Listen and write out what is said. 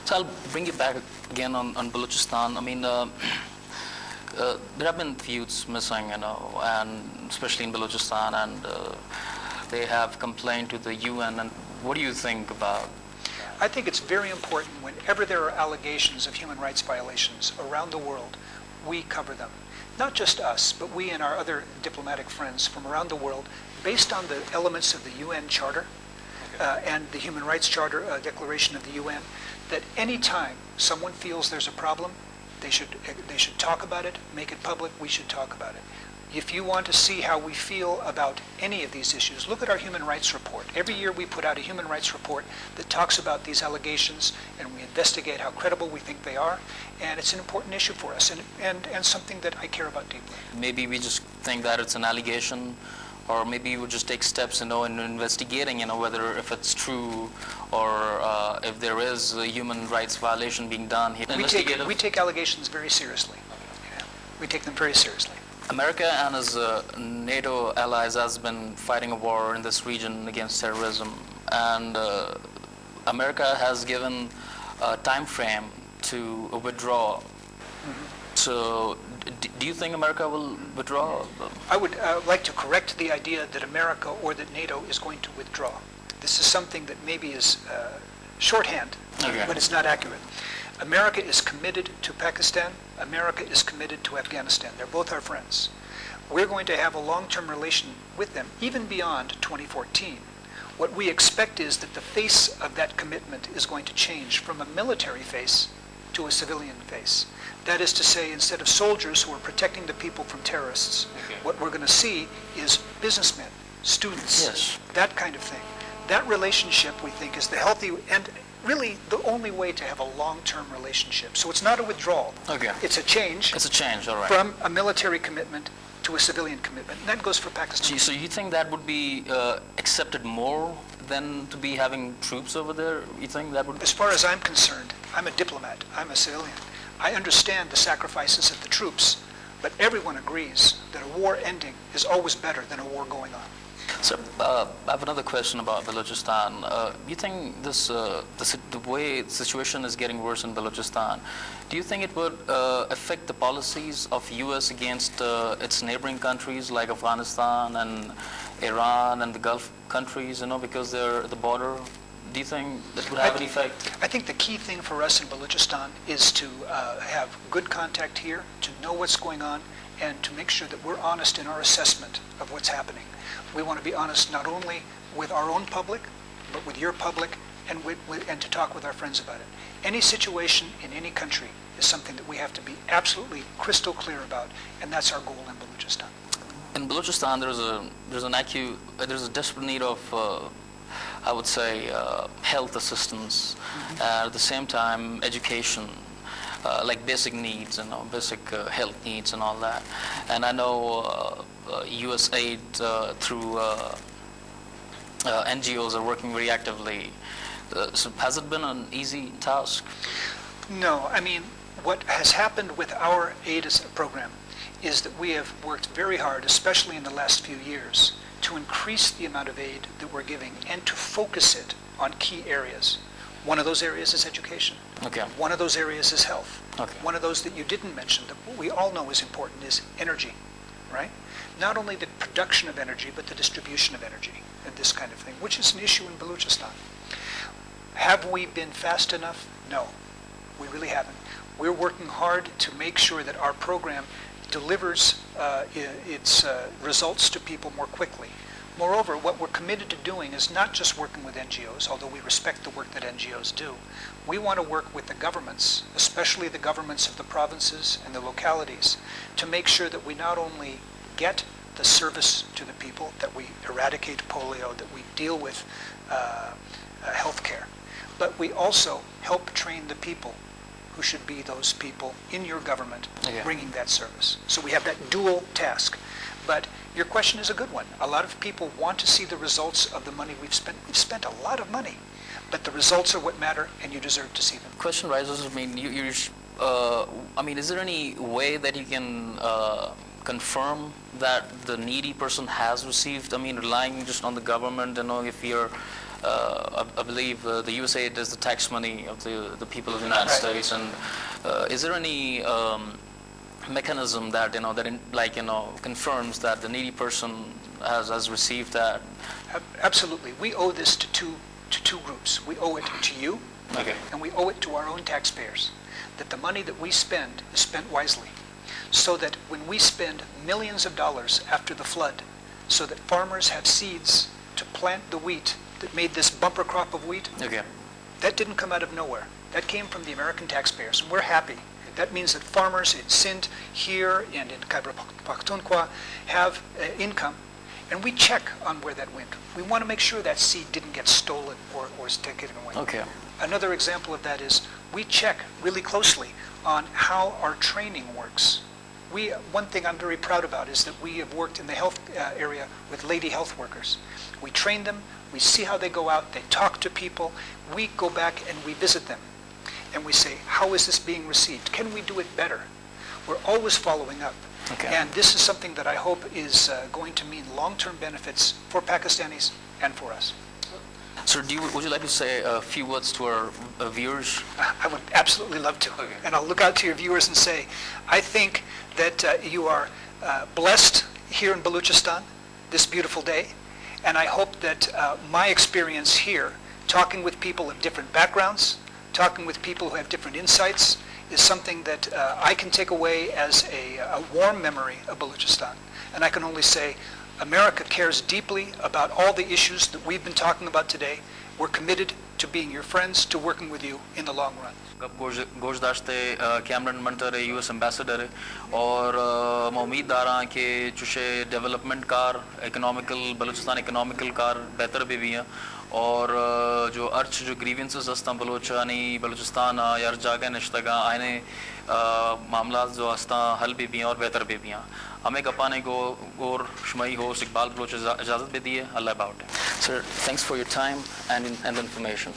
So I'll bring you back again on Balochistan. I mean, there have been feuds missing, and especially in Balochistan, and they have complained to the UN. And what do you think about? I think it's very important whenever there are allegations of human rights violations around the world, we cover them. Not just us, but we and our other diplomatic friends from around the world, based on the elements of the UN Charter and the Human Rights Charter Declaration of the UN, that any time someone feels there's a problem, they should talk about it, make it public, we should talk about it. If you want to see how we feel about any of these issues, look at our human rights report. Every year we put out a human rights report that talks about these allegations, and we investigate how credible we think they are, and it's an important issue for us, and something that I care about deeply. Maybe we just think that it's an allegation, or maybe we would just take steps, in investigating, whether if it's true, or if there is a human rights violation being done. We take allegations very seriously. Yeah. We take them very seriously. America and its NATO allies has been fighting a war in this region against terrorism, and America has given a time frame to withdraw. So do you think America will withdraw? I would like to correct the idea that America or that NATO is going to withdraw. This is something that maybe is shorthand, but it's not accurate. America is committed to Pakistan. America is committed to Afghanistan. They're both our friends. We're going to have a long-term relation with them, even beyond 2014. What we expect is that the face of that commitment is going to change from a military face to a civilian face. That is to say, instead of soldiers who are protecting the people from terrorists, what we're going to see is businessmen, students, that kind of thing. That relationship, we think, is the healthy and really the only way to have a long-term relationship. So it's not a withdrawal. It's a change. It's a change, all right. From a military commitment to a civilian commitment. And that goes for Pakistan. So you think that would be accepted more than to be having troops over there? You think that would? As far as I'm concerned, I'm a diplomat. I'm a civilian. I understand the sacrifices of the troops, but everyone agrees that a war ending is always better than a war going on. So I have another question about Balochistan. You think the way the situation is getting worse in Balochistan, do you think it would affect the policies of U.S. against its neighboring countries like Afghanistan and Iran and the Gulf countries, because they're at the border? Do you think that would have any effect? I think the key thing for us in Balochistan is to have good contact here, to know what's going on, and to make sure that we're honest in our assessment of what's happening. We want to be honest not only with our own public, but with your public, and to talk with our friends about it. Any situation in any country is something that we have to be absolutely crystal clear about, and that's our goal in Balochistan. In Balochistan, there's a desperate need of, I would say, health assistance, at the same time, education. Like basic needs, basic health needs and all that. And I know U.S. aid through NGOs are working very actively. So has it been an easy task? No, I mean, what has happened with our aid program is that we have worked very hard, especially in the last few years, to increase the amount of aid that we're giving and to focus it on key areas. One of those areas is education. One of those areas is health. One of those that you didn't mention, that we all know is important, is energy, right? Not only the production of energy, but the distribution of energy and this kind of thing, which is an issue in Balochistan. Have we been fast enough? No, we really haven't. We're working hard to make sure that our program delivers its results to people more quickly. Moreover, what we're committed to doing is not just working with NGOs, although we respect the work that NGOs do. We want to work with the governments, especially the governments of the provinces and the localities, to make sure that we not only get the service to the people, that we eradicate polio, that we deal with health care, but we also help train the people who should be those people in your government bringing that service. So we have that dual task. But your question is a good one. A lot of people want to see the results of the money we've spent. We've spent a lot of money, but the results are what matter, and you deserve to see them. Question rises, is there any way that you can confirm that the needy person has received? Relying just on the government, if you're I believe the USA does the tax money of the people of the United Right. States, and is there any mechanism that confirms that the needy person has received that? Absolutely. We owe this to two groups. We owe it to you, Okay. and we owe it to our own taxpayers, that the money that we spend is spent wisely, so that when we spend millions of dollars after the flood, so that farmers have seeds to plant the wheat that made this bumper crop of wheat, Okay. that didn't come out of nowhere. That came from the American taxpayers, and we're happy. That means that farmers in Sindh, here, and in Khyber Pakhtunkhwa have income, and we check on where that went. We want to make sure that seed didn't get stolen or is taken away. Okay. Another example of that is we check really closely on how our training works. One thing I'm very proud about is that we have worked in the health area with lady health workers. We train them, we see how they go out, they talk to people, we go back and we visit them. And we say, how is this being received? Can we do it better? We're always following up. Okay. And this is something that I hope is going to mean long-term benefits for Pakistanis and for us. Sir, would you like to say a few words to our viewers? I would absolutely love to. Okay. And I'll look out to your viewers and say, I think that you are blessed here in Balochistan this beautiful day. And I hope that my experience here, talking with people of different backgrounds, talking with people who have different insights, is something that I can take away as a warm memory of Balochistan. And I can only say, America cares deeply about all the issues that we've been talking about today. We're committed to being your friends, to working with you in the long run. गोशदाश्ते Cameron Munter US ambassador और मैं उम्मीददार हाँ कि चुशे development कार economical Balochistan economical कार बेहतर भी हैं और जो अर्च जो ग्रीवेंसेस हस्ता बलूचिस्तान यार जागा नश्तगा आने मामला जो हस्ता हल भी हैं और बेहतर भी हैं हमें कपाने को और शुमाई हो इकबाल बलोच इजाज़त भी दी है अल्लाह about Sir, thanks for your time and information.